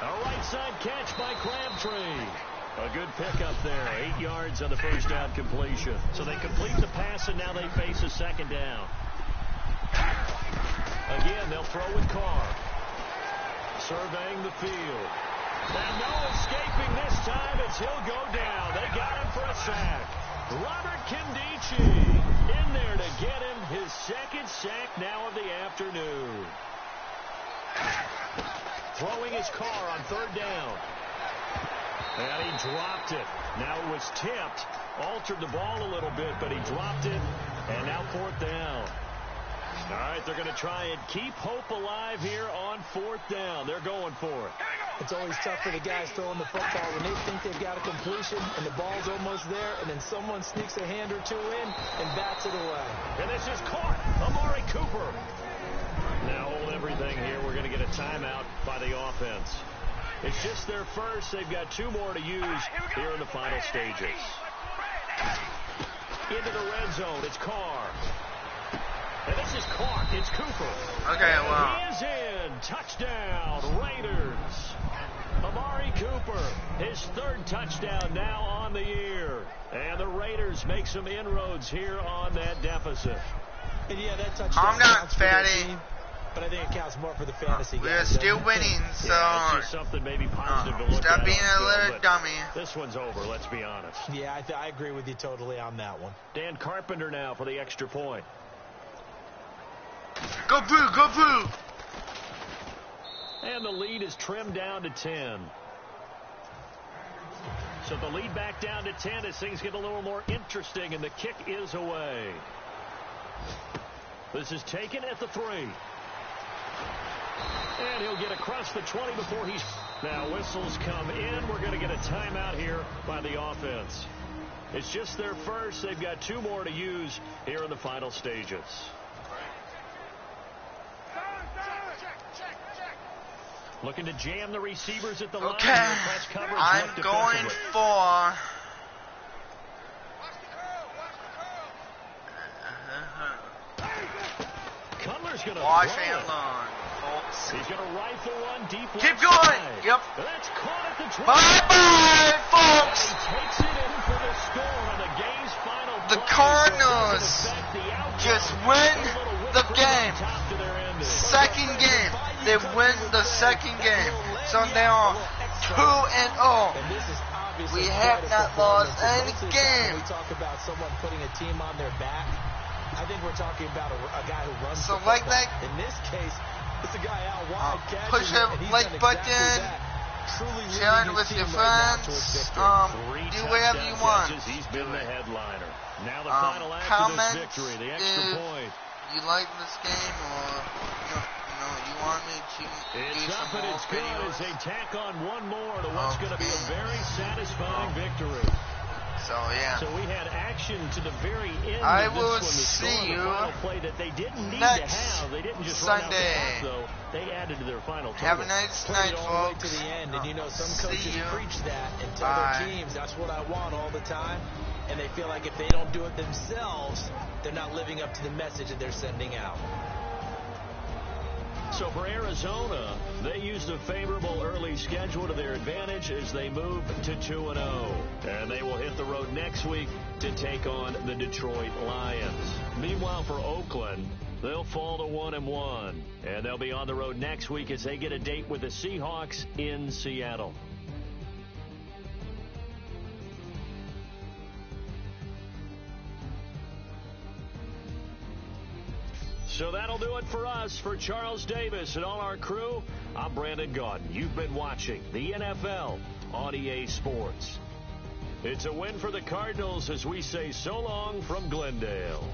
[SPEAKER 2] A right side catch by Crabtree. A good pickup there. 8 yards on the first down completion. So they complete the pass, and now they face a second down. Again, they'll throw with Carr. Surveying the field. And no escaping this time as he'll go down. They got him for a sack. Robert Kindici in there to get him his second sack now of the afternoon. Throwing his Carr on 3rd down. And he dropped it. Now it was tipped. Altered the ball a little bit, but he dropped it. And now 4th down. All right, they're going to try and keep hope alive here on 4th down. They're going for it.
[SPEAKER 3] It's always tough for the guys throwing the football when they think they've got a completion and the ball's almost there, and then someone sneaks a hand or two in and bats it away.
[SPEAKER 2] And this is caught. Amari Cooper. Now hold everything here. We're going to get a timeout by the offense. It's just their first. They've got 2 more to use here in the final stages. Into the red zone. It's Carr. And this is caught. It's Cooper.
[SPEAKER 1] Okay, well.
[SPEAKER 2] He is in. Touchdown, Raiders. Amari Cooper, his third touchdown now on the year. And the Raiders make some inroads here on that deficit.
[SPEAKER 3] And yeah, that touchdown.
[SPEAKER 1] I'm not fatty.
[SPEAKER 3] But I think it counts more for the fantasy
[SPEAKER 1] We're
[SPEAKER 3] guys.
[SPEAKER 1] still winning, so
[SPEAKER 2] Yeah, it's just something maybe positive to look
[SPEAKER 1] stop
[SPEAKER 2] at
[SPEAKER 1] being
[SPEAKER 2] on
[SPEAKER 1] a
[SPEAKER 2] film,
[SPEAKER 1] little
[SPEAKER 2] but
[SPEAKER 1] dummy.
[SPEAKER 2] This one's over, let's be honest.
[SPEAKER 3] Yeah, I agree with you totally on that one.
[SPEAKER 2] Dan Carpenter now for the extra point.
[SPEAKER 1] Go Blue, go Blue!
[SPEAKER 2] And the lead is trimmed down to 10. So the lead back down to 10 as things get a little more interesting, and the kick is away. This is taken at the 3. And he'll get across the 20 before he's... Now whistles come in. We're going to get a timeout here by the offense. It's just their first. They've got 2 more to use here in the final stages. Looking to jam the receivers at the line.
[SPEAKER 1] Okay, I'm going for...
[SPEAKER 2] Cutler's going to
[SPEAKER 1] Wash and learn, folks.
[SPEAKER 2] He's going to rifle one deep.
[SPEAKER 1] Keep going. Yep.
[SPEAKER 2] That's caught at the 20.
[SPEAKER 1] Bye-bye, folks.
[SPEAKER 2] He takes it in for the score on the game's final
[SPEAKER 1] The
[SPEAKER 2] play.
[SPEAKER 1] Cardinals just win the game. Second game. They win the second game. So they are 2-0. We have not lost any game.
[SPEAKER 3] We talk about someone putting a team on their back. I think we're talking about a guy who runs.
[SPEAKER 1] So like that.
[SPEAKER 3] In this case, it's a guy out wide.
[SPEAKER 1] Push the like button. Sharing with your friends. Do whatever you want.
[SPEAKER 2] He's been the headliner. Now the final act of this victory, the extra point.
[SPEAKER 1] You like this game, or you want me to do some more
[SPEAKER 2] It's good as they tack on one more to what's going to be a very satisfying victory.
[SPEAKER 1] So yeah.
[SPEAKER 2] So we had action to the very end.
[SPEAKER 1] I
[SPEAKER 2] of this
[SPEAKER 1] will
[SPEAKER 2] one.
[SPEAKER 1] see you
[SPEAKER 2] Play that they didn't need
[SPEAKER 1] next
[SPEAKER 2] to have. They didn't just
[SPEAKER 1] Sunday.
[SPEAKER 2] Run out the clock, though. They added to their final total.
[SPEAKER 1] Have a nice night,
[SPEAKER 3] all the way
[SPEAKER 1] folks.
[SPEAKER 3] to the end, and you know some coaches preach that and tell
[SPEAKER 1] Bye.
[SPEAKER 3] their teams that's what I want all the time, and they feel like if they don't do it themselves, they're not living up to the message that they're sending out.
[SPEAKER 2] So for Arizona, they used a favorable early schedule to their advantage as they move to 2-0. And they will hit the road next week to take on the Detroit Lions. Meanwhile, for Oakland, they'll fall to 1-1. And they'll be on the road next week as they get a date with the Seahawks in Seattle. So that'll do it for us. For Charles Davis and all our crew, I'm Brandon Gaudin. You've been watching the NFL on EA Sports. It's a win for the Cardinals as we say so long from Glendale.